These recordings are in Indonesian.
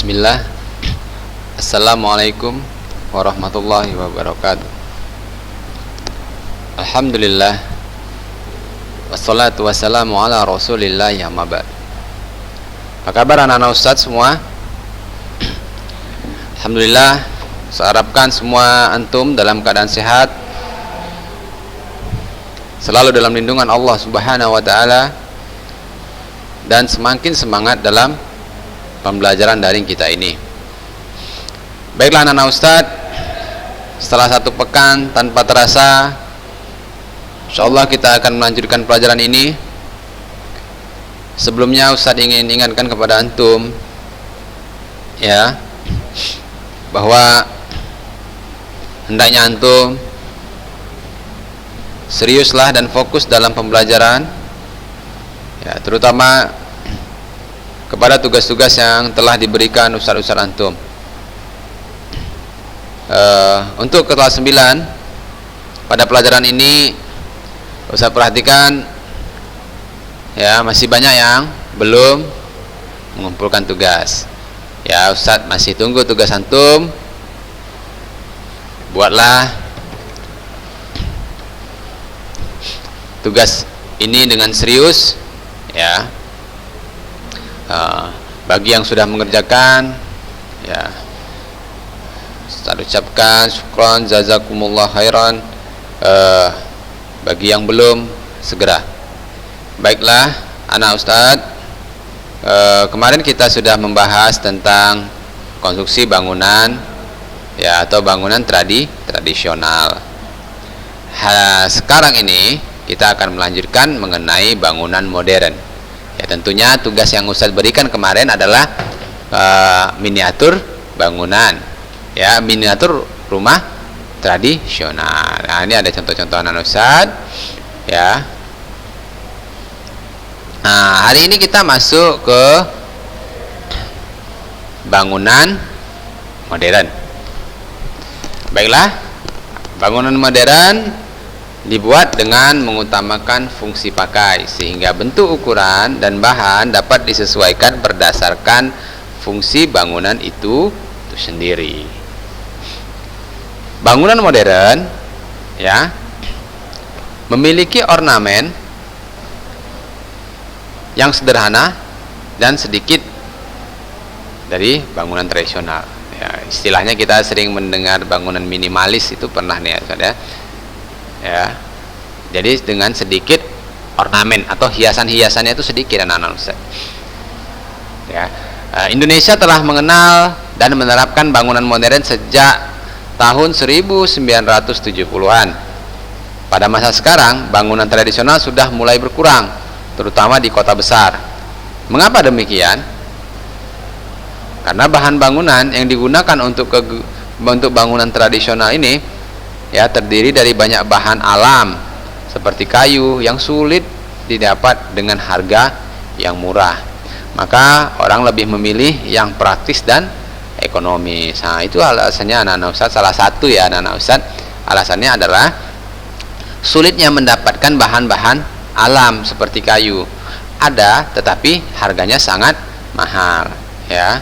Bismillah. Assalamualaikum warahmatullahi wabarakatuh. Alhamdulillah. Wassalatu wassalamu ala rasulillah ya mabad. Apa kabar anak-anak ustadz semua? Alhamdulillah. Saya harapkan semua antum dalam keadaan sehat, selalu dalam lindungan Allah subhanahu wa ta'ala, dan semakin semangat dalam pembelajaran daring kita ini. Baiklah anak-anak ustadz, setelah satu pekan tanpa terasa, insyaallah kita akan melanjutkan pelajaran ini. Sebelumnya ustadz ingin ingatkan kepada antum ya, bahwa hendaknya antum seriuslah dan fokus dalam pembelajaran ya, terutama kepada tugas-tugas yang telah diberikan ustaz-ustaz antum. Untuk kelas 9 pada pelajaran ini, ustaz perhatikan ya, masih banyak yang belum mengumpulkan tugas ya. Ustaz masih tunggu tugas antum. Buatlah tugas ini dengan serius ya. Bagi yang sudah mengerjakan ya, saya ucapkan syukran jazakumullah khairan. Bagi yang belum, segera. Baiklah anak ustadz, kemarin kita sudah membahas tentang konstruksi bangunan ya, atau bangunan tradisional. Sekarang ini kita akan melanjutkan mengenai bangunan modern. Ya, tentunya tugas yang Ustaz berikan kemarin adalah miniatur bangunan ya, miniatur rumah tradisional. Nah, ini ada contoh-contoh anak Ustaz ya. Nah, hari ini kita masuk ke bangunan modern. Baiklah, bangunan modern dibuat dengan mengutamakan fungsi pakai, sehingga bentuk, ukuran, dan bahan dapat disesuaikan berdasarkan fungsi bangunan itu sendiri. Bangunan modern ya, memiliki ornamen yang sederhana dan sedikit dari bangunan tradisional ya. Istilahnya kita sering mendengar bangunan minimalis, itu pernah nih ya, saudara ya. Jadi dengan sedikit ornamen atau hiasan-hiasannya itu sedikit anak-anak Ustaz ya. Indonesia telah mengenal dan menerapkan bangunan modern sejak tahun 1970-an. Pada masa sekarang bangunan tradisional sudah mulai berkurang, terutama di kota besar. Mengapa demikian? Karena bahan bangunan yang digunakan untuk bangunan tradisional ini ya, terdiri dari banyak bahan alam seperti kayu yang sulit didapat dengan harga yang murah. Maka orang lebih memilih yang praktis dan ekonomis. Nah, itu alasannya anak-anak Ustaz. Salah satu ya anak-anak Ustaz, alasannya adalah sulitnya mendapatkan bahan-bahan alam seperti kayu. Ada, tetapi harganya sangat mahal ya,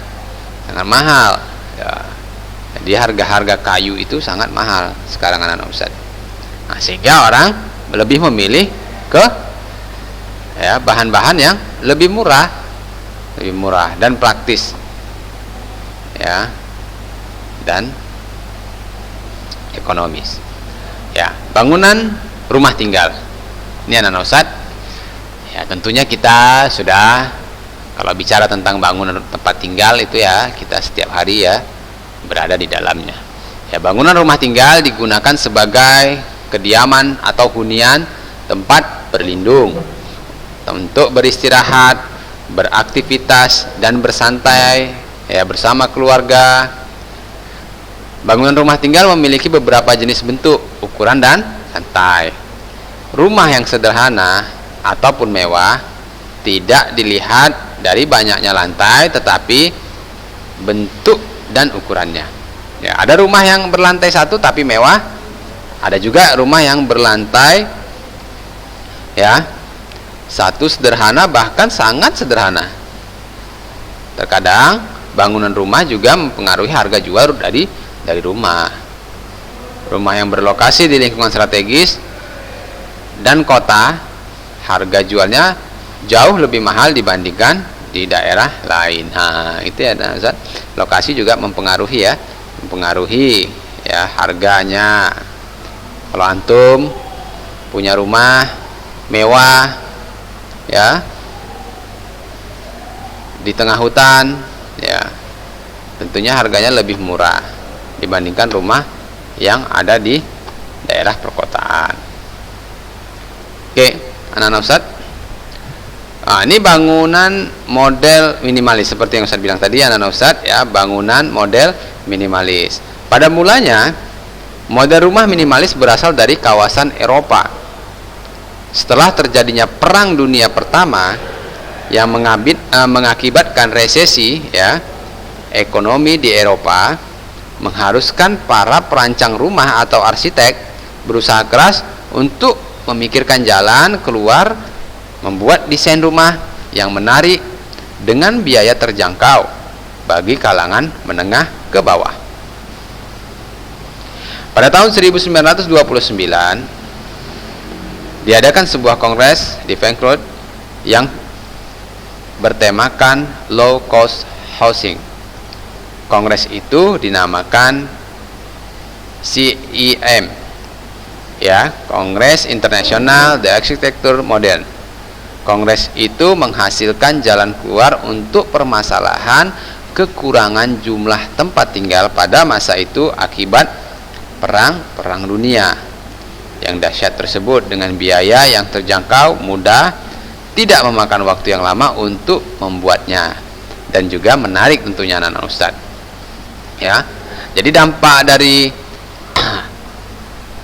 sangat mahal ya. Jadi harga-harga kayu itu sangat mahal sekarang anak-anak Ustaz. Nah, sehingga orang lebih memilih ke ya, bahan-bahan yang lebih murah dan praktis ya, dan ekonomis ya. Bangunan rumah tinggal ini anak-anak Ustaz ya, tentunya kita sudah, kalau bicara tentang bangunan tempat tinggal itu ya, kita setiap hari ya berada di dalamnya ya. Bangunan rumah tinggal digunakan sebagai kediaman atau hunian tempat berlindung untuk beristirahat, beraktivitas, dan bersantai ya bersama keluarga. Bangunan rumah tinggal memiliki beberapa jenis bentuk, ukuran, dan lantai. Rumah yang sederhana ataupun mewah tidak dilihat dari banyaknya lantai, tetapi bentuk dan ukurannya ya. Ada rumah yang berlantai satu tapi mewah, ada juga rumah yang berlantai ya satu sederhana, bahkan sangat sederhana. Terkadang bangunan rumah juga mempengaruhi harga jual dari rumah. Rumah yang berlokasi di lingkungan strategis dan kota, harga jualnya jauh lebih mahal dibandingkan di daerah lain. Nah, itu ya Ustaz. Lokasi juga mempengaruhi ya, harganya. Kalau antum punya rumah mewah ya di tengah hutan, ya tentunya harganya lebih murah dibandingkan rumah yang ada di daerah perkotaan. Oke, anak-anak Ustaz. Nah, ini bangunan model minimalis seperti yang Ustaz bilang tadi, anak-anak Ustaz ya, bangunan model minimalis. Pada mulanya model rumah minimalis berasal dari kawasan Eropa. Setelah terjadinya Perang Dunia Pertama yang mengakibatkan resesi ya, ekonomi di Eropa mengharuskan para perancang rumah atau arsitek berusaha keras untuk memikirkan jalan keluar, membuat desain rumah yang menarik dengan biaya terjangkau bagi kalangan menengah ke bawah. Pada tahun 1929 diadakan sebuah kongres di Frankfurt yang bertemakan low cost housing. Kongres itu dinamakan CIM ya, Kongres Internasional de Architecture Modern. Kongres itu menghasilkan jalan keluar untuk permasalahan kekurangan jumlah tempat tinggal pada masa itu akibat perang dunia yang dahsyat tersebut, dengan biaya yang terjangkau, mudah, tidak memakan waktu yang lama untuk membuatnya, dan juga menarik tentunya anak-anak Ustaz ya. Jadi dampak dari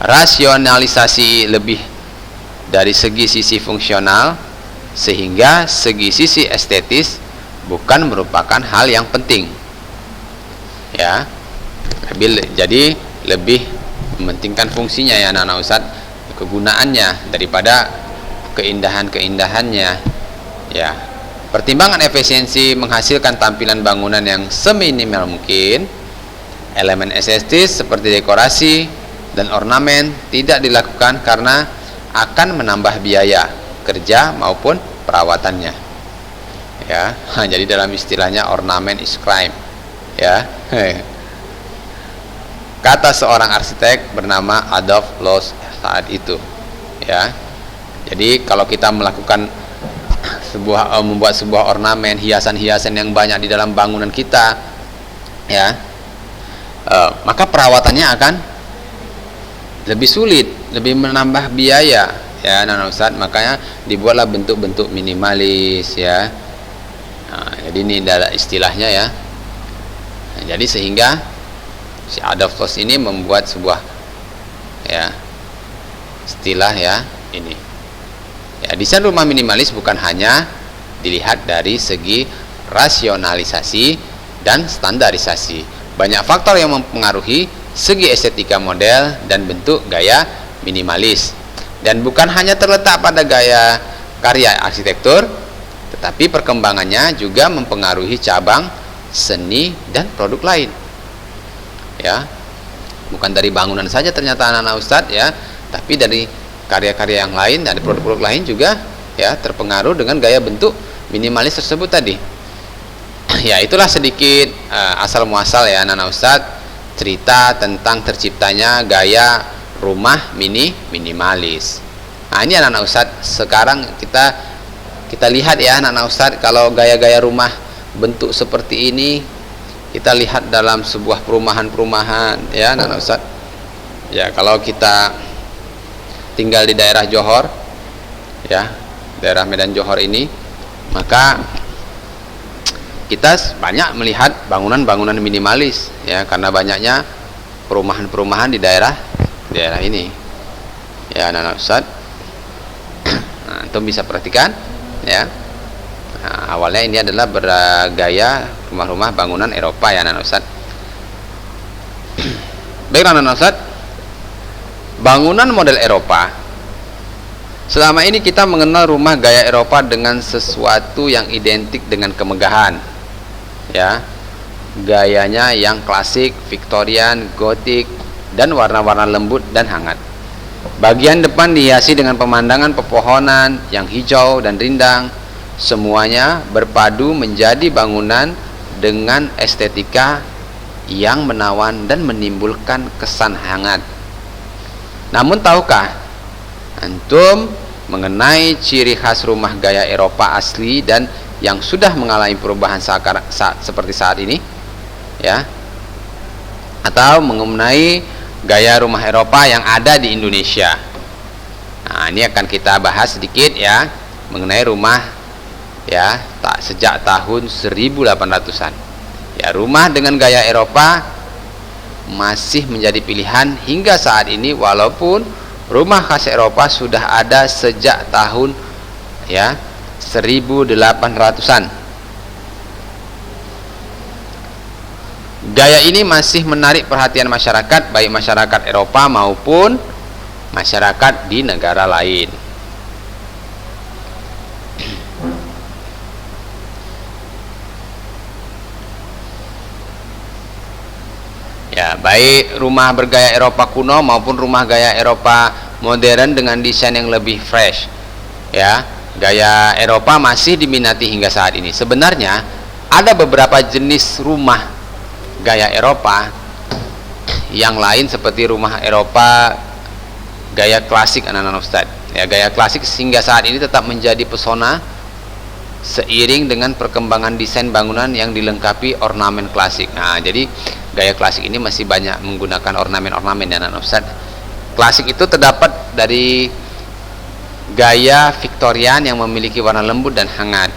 rasionalisasi lebih dari segi sisi fungsional sehingga segi sisi estetis bukan merupakan hal yang penting ya. Jadi lebih mementingkan fungsinya ya anak-anak Ustaz, kegunaannya daripada keindahan-keindahannya ya. Pertimbangan efisiensi menghasilkan tampilan bangunan yang seminimal mungkin. Elemen estetis seperti dekorasi dan ornamen tidak dilakukan karena akan menambah biaya kerja maupun perawatannya ya. Jadi dalam istilahnya ornamen is crime ya. Kata seorang arsitek bernama Adolf Loos saat itu ya. Jadi kalau kita melakukan membuat sebuah ornamen, hiasan-hiasan yang banyak di dalam bangunan kita ya, maka perawatannya akan lebih sulit, lebih menambah biaya ya anak-anak Ustaz. Makanya dibuatlah bentuk-bentuk minimalis ya. Nah, jadi ini adalah istilahnya ya. Nah, jadi sehingga si Adolf Loos ini membuat sebuah ya istilah ya ini ya. Desain rumah minimalis bukan hanya dilihat dari segi rasionalisasi dan standarisasi. Banyak faktor yang mempengaruhi segi estetika model dan bentuk gaya minimalis, dan bukan hanya terletak pada gaya karya arsitektur, tetapi perkembangannya juga mempengaruhi cabang seni dan produk lain ya. Bukan dari bangunan saja ternyata anak-anak Ustadz ya, tapi dari karya-karya yang lain, dari produk-produk lain juga ya terpengaruh dengan gaya bentuk minimalis tersebut tadi. Ya, itulah sedikit asal muasal ya anak-anak Ustadz, cerita tentang terciptanya gaya rumah minimalis. Nah, ini anak-anak Ustadz, sekarang kita lihat ya anak-anak Ustadz, kalau gaya-gaya rumah bentuk seperti ini kita lihat dalam sebuah perumahan ya anak-anak Ustadz. Ya, kalau kita tinggal di daerah Johor ya, daerah Medan Johor ini, maka kita banyak melihat bangunan-bangunan minimalis ya, karena banyaknya perumahan-perumahan di daerah ini ya anak-anak Ustadz. Nah, antum bisa perhatikan ya. Nah, awalnya ini adalah bergaya rumah-rumah bangunan Eropa ya anak-anak Ustadz. Baik anak-anak Ustadz, bangunan model Eropa, selama ini kita mengenal rumah gaya Eropa dengan sesuatu yang identik dengan kemegahan ya, gayanya yang klasik, Victorian, Gothic, dan warna-warna lembut dan hangat. Bagian depan dihiasi dengan pemandangan pepohonan yang hijau dan rindang. Semuanya berpadu menjadi bangunan dengan estetika yang menawan dan menimbulkan kesan hangat. Namun tahukah antum mengenai ciri khas rumah gaya Eropa asli dan yang sudah mengalami perubahan seperti saat ini, ya, atau mengenai gaya rumah Eropa yang ada di Indonesia? Nah, ini akan kita bahas sedikit ya mengenai rumah ya sejak tahun 1800-an. Ya, rumah dengan gaya Eropa masih menjadi pilihan hingga saat ini, walaupun rumah khas Eropa sudah ada sejak tahun ya 1800-an. Gaya ini masih menarik perhatian masyarakat, baik masyarakat Eropa maupun masyarakat di negara lain. Ya, baik rumah bergaya Eropa kuno maupun rumah gaya Eropa modern dengan desain yang lebih fresh. Ya, gaya Eropa masih diminati hingga saat ini. Sebenarnya ada beberapa jenis rumah gaya Eropa yang lain seperti rumah Eropa gaya klasik, anak-anak Ustadz. Ya, gaya klasik hingga saat ini tetap menjadi pesona seiring dengan perkembangan desain bangunan yang dilengkapi ornamen klasik. Nah, jadi gaya klasik ini masih banyak menggunakan ornamen-ornamen, ya anak-anak Ustadz. Klasik itu terdapat dari gaya Victorian yang memiliki warna lembut dan hangat.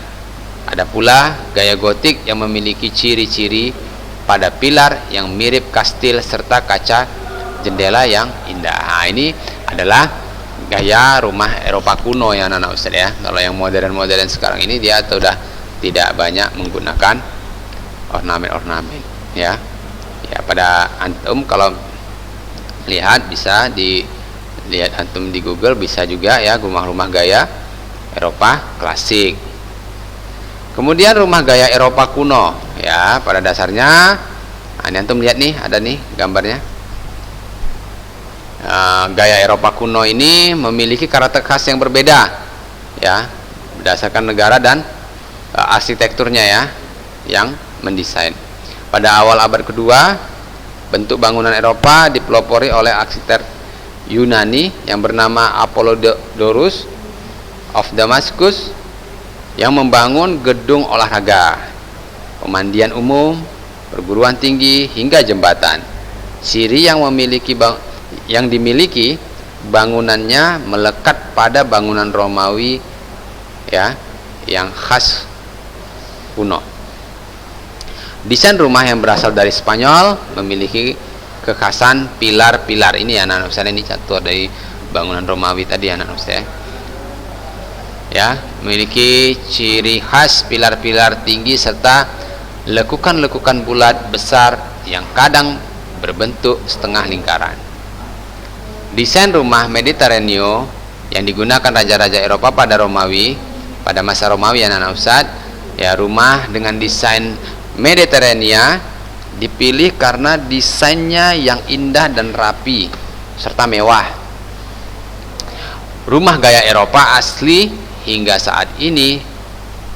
Ada pula gaya Gotik yang memiliki ciri-ciri pada pilar yang mirip kastil serta kaca jendela yang indah. Nah, ini adalah gaya rumah Eropa kuno ya anak-anak Ustaz ya. Kalau yang modern-modern sekarang ini dia sudah tidak banyak menggunakan ornamen-ornamen ya. Ya, pada antum kalau lihat bisa dilihat antum di Google, bisa juga ya rumah-rumah gaya Eropa klasik. Kemudian rumah gaya Eropa kuno ya, pada dasarnya ini antum lihat nih, ada nih gambarnya. Gaya Eropa kuno ini memiliki karakter khas yang berbeda ya, berdasarkan negara dan arsitekturnya ya yang mendesain. Pada awal abad kedua, bentuk bangunan Eropa dipelopori oleh arsitek Yunani yang bernama Apollodorus of Damascus yang membangun gedung olahraga, pemandian umum, perguruan tinggi hingga jembatan. Ciri yang dimiliki bangunannya melekat pada bangunan Romawi ya yang khas kuno. Desain rumah yang berasal dari Spanyol memiliki kekhasan pilar-pilar ini ya anak-anak Ustaz. Ini contoh dari bangunan Romawi tadi ya anak-anak Ustaz ya, memiliki ciri khas pilar-pilar tinggi serta lekukan-lekukan bulat besar yang kadang berbentuk setengah lingkaran. Desain rumah Mediterranean yang digunakan raja-raja Eropa pada masa Romawi ya anak-anak Ustaz ya, rumah dengan desain Mediterania dipilih karena desainnya yang indah dan rapi serta mewah. Rumah gaya Eropa asli hingga saat ini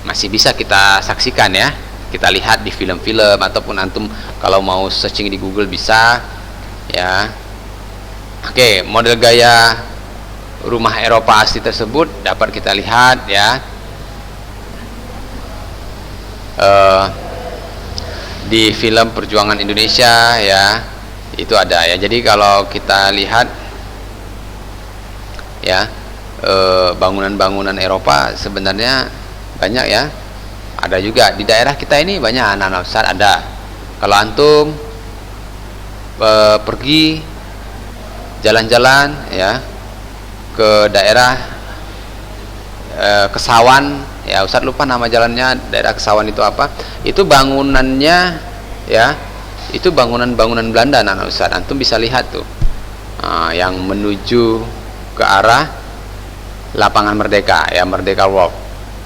masih bisa kita saksikan ya, kita lihat di film-film ataupun antum kalau mau searching di Google bisa ya. Oke, model gaya rumah Eropa asli tersebut dapat kita lihat ya di film Perjuangan Indonesia ya, itu ada ya. Jadi kalau kita lihat ya bangunan-bangunan Eropa sebenarnya banyak ya, ada juga di daerah kita ini banyak anak-anak Ustaz ada. Kalau antum pergi jalan-jalan ya ke daerah Kesawan ya, Ustaz lupa nama jalannya, daerah Kesawan itu apa, itu bangunannya ya, itu bangunan-bangunan Belanda anak Ustaz. Antum bisa lihat tuh yang menuju ke arah lapangan Merdeka ya, Merdeka Walk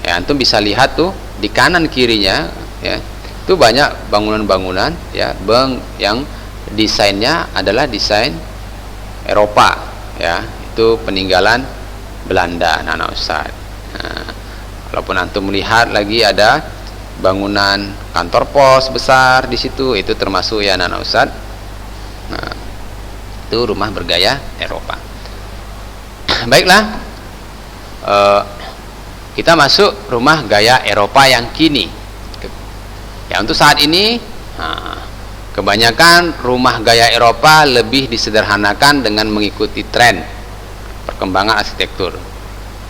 ya, antum bisa lihat tuh di kanan kirinya ya, itu banyak bangunan-bangunan ya yang desainnya adalah desain Eropa ya, itu peninggalan Belanda anak-anak Ustaz. Nah, walaupun antum melihat lagi ada bangunan kantor pos besar di situ, itu termasuk ya anak-anak Ustaz. Nah, itu rumah bergaya Eropa. Baiklah, kita masuk rumah gaya Eropa yang kini. Ya, untuk saat ini kebanyakan rumah gaya Eropa lebih disederhanakan dengan mengikuti tren perkembangan arsitektur.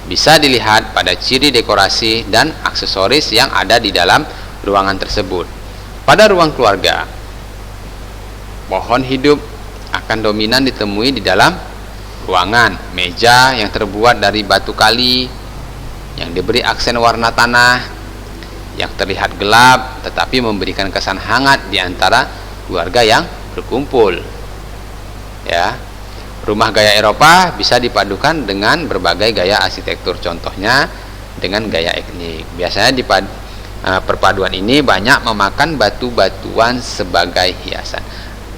Bisa dilihat pada ciri dekorasi dan aksesoris yang ada di dalam ruangan tersebut. Pada ruang keluarga, pohon hidup akan dominan ditemui di dalam ruangan. Meja yang terbuat dari batu kali yang diberi aksen warna tanah yang terlihat gelap tetapi memberikan kesan hangat di antara keluarga yang berkumpul. Ya, rumah gaya Eropa bisa dipadukan dengan berbagai gaya arsitektur, contohnya dengan gaya etnik. Biasanya perpaduan ini banyak memakan batu-batuan sebagai hiasan.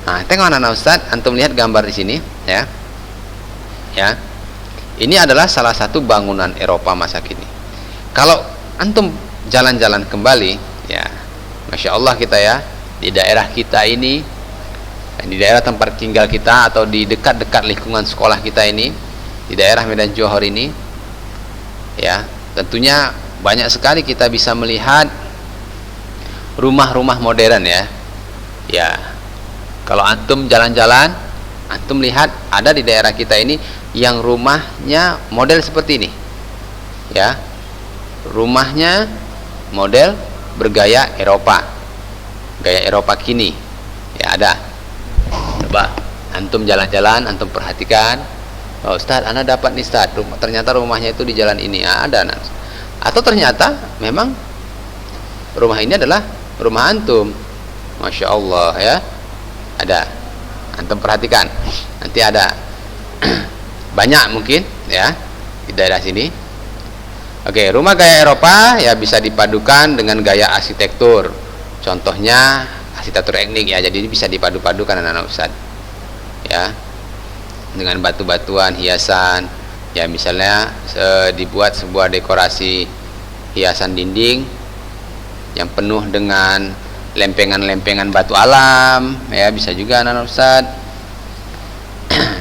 Nah, tengok anak-anak Ustaz, antum lihat gambar di sini ya. Ya. Ini adalah salah satu bangunan Eropa masa kini. Kalau antum jalan-jalan kembali ya, Masya Allah kita ya, di daerah kita ini, di daerah tempat tinggal kita atau di dekat-dekat lingkungan sekolah kita ini, di daerah Medan Johor ini ya, tentunya banyak sekali kita bisa melihat rumah-rumah modern ya. Ya, kalau antum jalan-jalan, antum lihat ada di daerah kita ini yang rumahnya model seperti ini ya, rumahnya model bergaya Eropa, gaya Eropa kini ya, ada. Coba antum jalan-jalan, antum perhatikan, oh Ustaz, Anda dapat nih Ustaz, ternyata rumahnya itu di jalan ini, ada. Atau ternyata memang rumah ini adalah rumah antum, Masya Allah ya, ada. Antum perhatikan, nanti ada banyak mungkin ya di daerah sini. Oke, rumah gaya Eropa ya bisa dipadukan dengan gaya arsitektur, contohnya arsitektur etnik ya, jadi bisa dipadu-padukan anak-anak Ustaz ya, dengan batu-batuan hiasan ya, misalnya dibuat sebuah dekorasi hiasan dinding yang penuh dengan lempengan-lempengan batu alam ya, bisa juga anak-anak Ustaz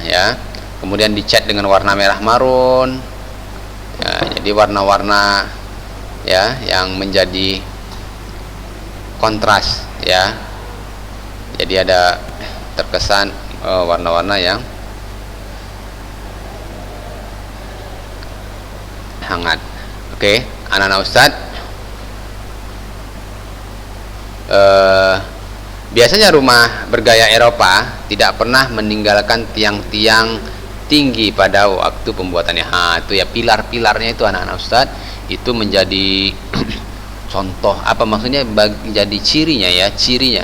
ya. Kemudian dicat dengan warna merah marun ya, jadi warna-warna ya yang menjadi kontras ya, jadi ada terkesan warna-warna yang hangat. Oke, anak-anak Ustaz, biasanya rumah bergaya Eropa tidak pernah meninggalkan tiang-tiang tinggi pada waktu pembuatannya. Itu ya, pilar-pilarnya itu anak-anak Ustaz itu menjadi contoh, apa maksudnya, jadi cirinya ya, cirinya.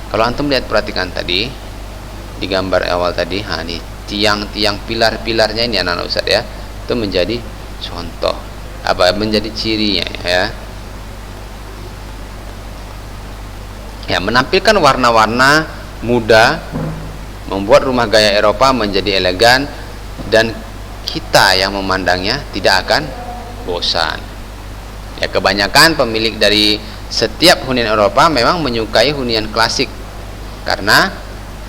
Kalau antum lihat, perhatikan tadi di gambar awal tadi, nih tiang-tiang pilar-pilarnya ini anak-anak Ustaz ya, itu menjadi contoh, apa, menjadi cirinya ya. Ya, menampilkan warna-warna muda membuat rumah gaya Eropa menjadi elegan dan kita yang memandangnya tidak akan bosan. Ya, kebanyakan pemilik dari setiap hunian Eropa memang menyukai hunian klasik karena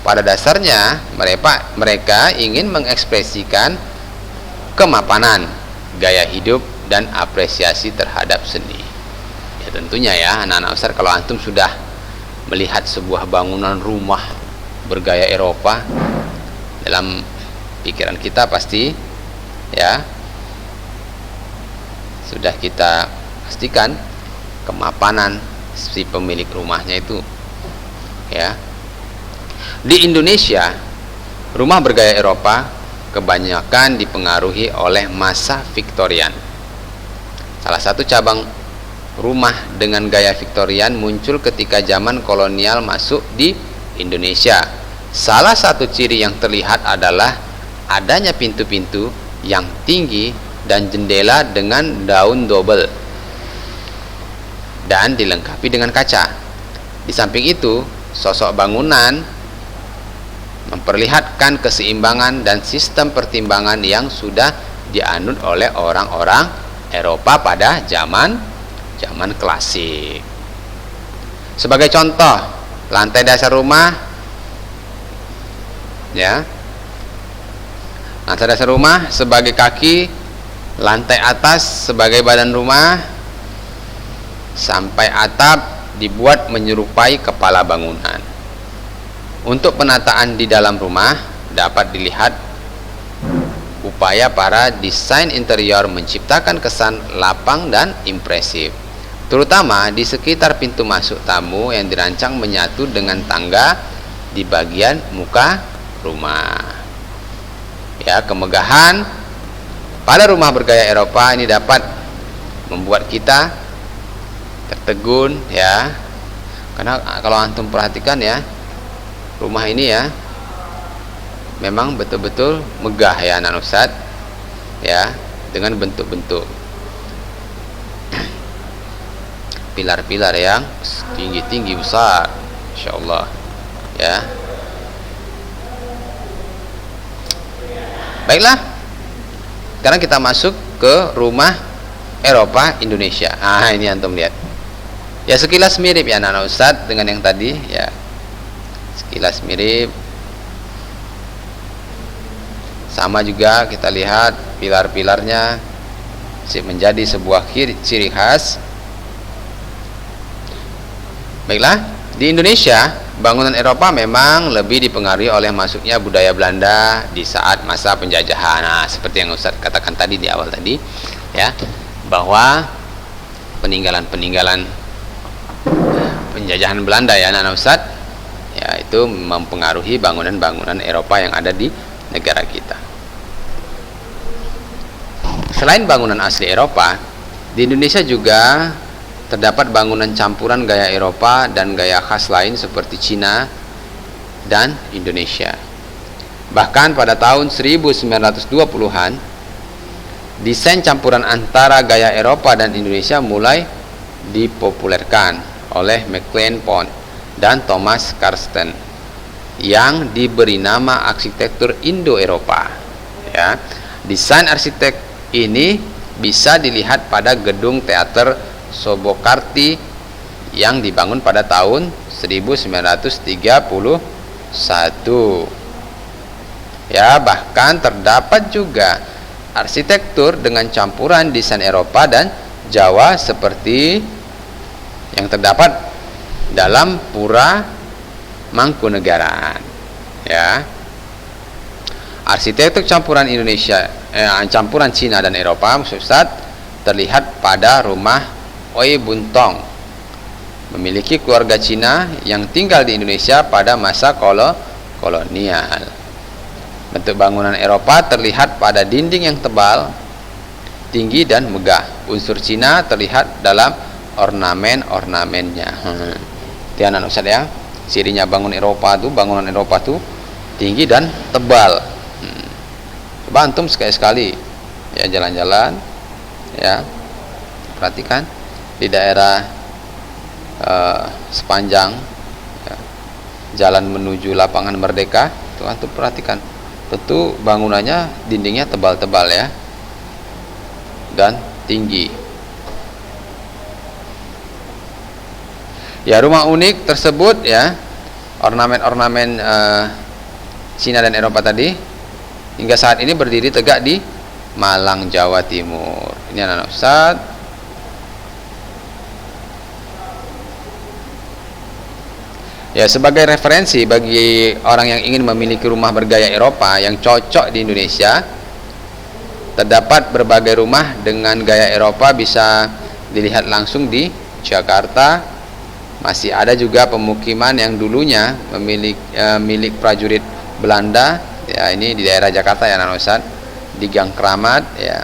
pada dasarnya mereka ingin mengekspresikan kemapanan, gaya hidup dan apresiasi terhadap seni. Ya, tentunya ya anak-anak Ustaz, kalau antum sudah melihat sebuah bangunan rumah bergaya Eropa, dalam pikiran kita pasti ya sudah kita pastikan kemapanan si pemilik rumahnya itu ya. Di Indonesia, rumah bergaya Eropa kebanyakan dipengaruhi oleh masa Victorian. Salah satu cabang rumah dengan gaya Victorian muncul ketika zaman kolonial masuk di Indonesia. Salah satu ciri yang terlihat adalah adanya pintu-pintu yang tinggi dan jendela dengan daun double dan dilengkapi dengan kaca. Di samping itu, sosok bangunan memperlihatkan keseimbangan dan sistem pertimbangan yang sudah dianut oleh orang-orang Eropa pada zaman klasik. Sebagai contoh, lantai dasar rumah, ya, lantai dasar rumah sebagai kaki, lantai atas sebagai badan rumah, sampai atap dibuat menyerupai kepala bangunan. Untuk penataan di dalam rumah dapat dilihat upaya para desain interior menciptakan kesan lapang dan impresif, terutama di sekitar pintu masuk tamu yang dirancang menyatu dengan tangga di bagian muka rumah. Ya, kemegahan pada rumah bergaya Eropa ini dapat membuat kita tertegun, ya, karena kalau antum perhatikan ya, rumah ini ya memang betul-betul megah ya anak Ustadz, ya, dengan bentuk-bentuk pilar-pilar yang tinggi-tinggi besar, Insya Allah, ya. Baiklah, sekarang kita masuk ke rumah Eropa Indonesia. Ini antum lihat. Ya, sekilas mirip ya anak Ustadz dengan yang tadi, ya, sekilas mirip. Sama juga kita lihat pilar-pilarnya menjadi sebuah ciri khas. Baiklah, di Indonesia bangunan Eropa memang lebih dipengaruhi oleh masuknya budaya Belanda di saat masa penjajahan. Nah, seperti yang Ustadz katakan tadi di awal tadi, ya, bahwa peninggalan penjajahan Belanda ya anak Ustadz, ya, itu mempengaruhi bangunan-bangunan Eropa yang ada di negara kita. Selain bangunan asli Eropa, di Indonesia juga terdapat bangunan campuran gaya Eropa dan gaya khas lain seperti Cina dan Indonesia. Bahkan pada tahun 1920-an, desain campuran antara gaya Eropa dan Indonesia mulai dipopulerkan oleh McLean Pond dan Thomas Karsten yang diberi nama arsitektur Indo-Eropa, ya. Desain arsitek ini bisa dilihat pada gedung teater Sobokarti yang dibangun pada tahun 1931. Ya, bahkan terdapat juga arsitektur dengan campuran desain Eropa dan Jawa seperti yang terdapat dalam Pura Mangkunegaran, ya. Arsitektur campuran campuran Cina dan Eropa, Ustaz, terlihat pada rumah Oi Buntong, memiliki keluarga Cina yang tinggal di Indonesia pada masa kolonial. Bentuk bangunan Eropa terlihat pada dinding yang tebal, tinggi dan megah. Unsur Cina terlihat dalam ornamen-ornamennya. Itu anak Ustaz ya, cirinya bangunan Eropa tuh tinggi dan tebal. Coba antum sekali-sekali ya jalan-jalan, ya, perhatikan di daerah sepanjang ya, jalan menuju lapangan Merdeka, tuh antum perhatikan, tentu bangunannya dindingnya tebal-tebal ya dan tinggi. Ya, rumah unik tersebut ya, ornamen-ornamen Cina dan Eropa tadi hingga saat ini berdiri tegak di Malang, Jawa Timur. Ini anak-anak Ustaz. Ya, sebagai referensi bagi orang yang ingin memiliki rumah bergaya Eropa yang cocok di Indonesia, terdapat berbagai rumah dengan gaya Eropa bisa dilihat langsung di Jakarta. Masih ada juga pemukiman yang dulunya milik prajurit Belanda, ya, ini di daerah Jakarta ya anak Ustaz, di Gang Keramat, ya.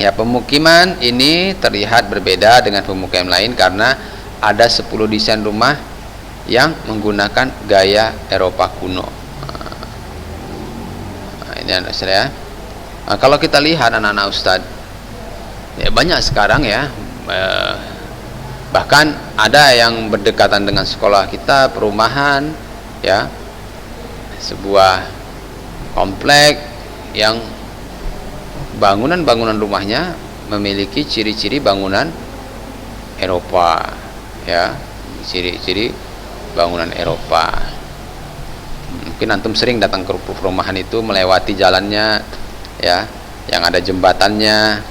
Ya, pemukiman ini terlihat berbeda dengan pemukiman lain karena ada 10 desain rumah yang menggunakan gaya Eropa kuno. Nah, ini anak Ustaz ya. Nah, kalau kita lihat anak-anak Ustaz, ya banyak sekarang ya Bahkan ada yang berdekatan dengan sekolah kita, perumahan, ya, sebuah komplek yang bangunan-bangunan rumahnya memiliki ciri-ciri bangunan Eropa, ya, ciri-ciri bangunan Eropa. Mungkin antum sering datang ke perumahan itu, melewati jalannya, ya, yang ada jembatannya.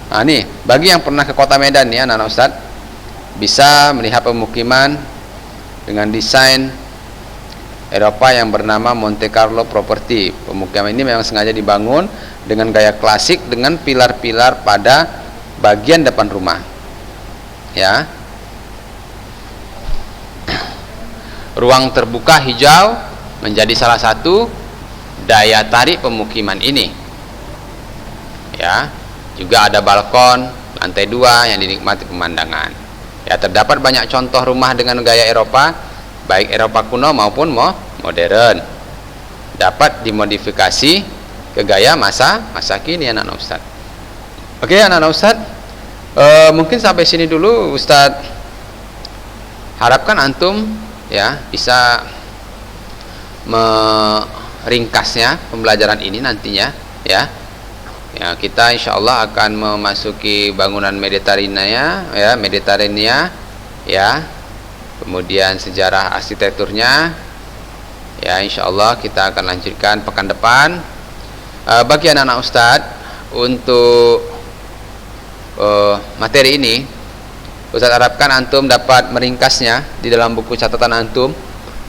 Nah, nih, bagi yang pernah ke kota Medan ya, anak-anak Ustadz, bisa melihat pemukiman dengan desain Eropa yang bernama Monte Carlo Property. Pemukiman ini memang sengaja dibangun dengan gaya klasik dengan pilar-pilar pada bagian depan rumah, ya. Ruang terbuka hijau menjadi salah satu daya tarik pemukiman ini, ya. Juga ada balkon lantai 2 yang dinikmati pemandangan, ya. Terdapat banyak contoh rumah dengan gaya Eropa, baik Eropa kuno maupun modern, dapat dimodifikasi ke gaya masa kini, anak-anak Ustaz. Oke, anak-anak Ustaz, mungkin sampai sini dulu Ustaz. Harapkan antum, ya, bisa meringkasnya pembelajaran ini nantinya, ya. Ya, kita insya Allah akan memasuki bangunan Mediterania, ya. Kemudian sejarah arsitekturnya, ya, insya Allah kita akan lanjutkan pekan depan. Bagi anak-anak Ustadz, untuk materi ini Ustadz harapkan antum dapat meringkasnya di dalam buku catatan antum,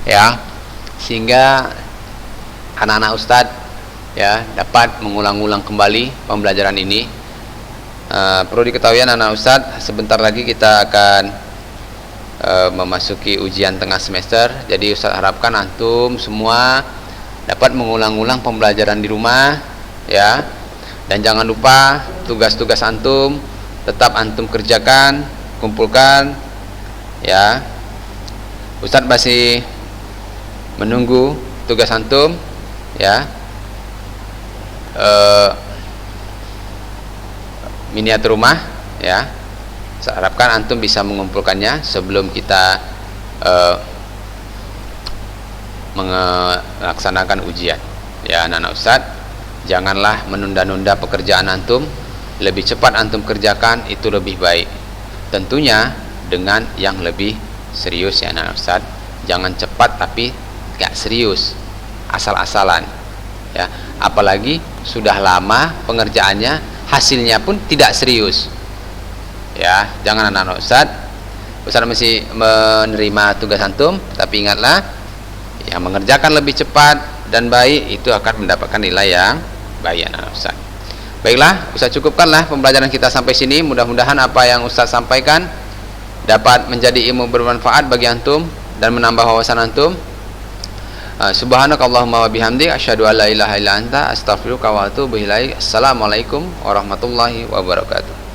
ya, sehingga anak-anak Ustadz, ya, dapat mengulang-ulang kembali pembelajaran ini. Perlu diketahui anak-anak Ustadz, sebentar lagi kita akan memasuki ujian tengah semester. Jadi Ustaz harapkan antum semua dapat mengulang-ulang pembelajaran di rumah, ya. Dan jangan lupa tugas-tugas antum tetap antum kerjakan, kumpulkan, ya. Ustaz masih menunggu tugas antum, ya. Miniatur rumah, ya. Saya harapkan antum bisa mengumpulkannya sebelum kita melaksanakan ujian, ya, anak-anak Ustadz. Janganlah menunda-nunda pekerjaan antum, lebih cepat antum kerjakan itu lebih baik, tentunya dengan yang lebih serius, ya, anak-anak Ustadz. Jangan cepat tapi gak serius, asal-asalan, ya. Apalagi sudah lama pengerjaannya, hasilnya pun tidak serius, ya. Jangan anak-anak Ustadz. Ustadz masih menerima tugas antum, tapi ingatlah, yang mengerjakan lebih cepat dan baik itu akan mendapatkan nilai yang baik, anak-anak Ustadz. Baiklah, Ustadz cukupkanlah pembelajaran kita sampai sini. Mudah-mudahan apa yang Ustadz sampaikan dapat menjadi ilmu bermanfaat bagi antum dan menambah wawasan antum. Subhanakallahumma wa bihamdik, asyhadu an la ilaha illa anta, astaghfiruka wa atubu ilaik. Assalamualaikum warahmatullahi wabarakatuh.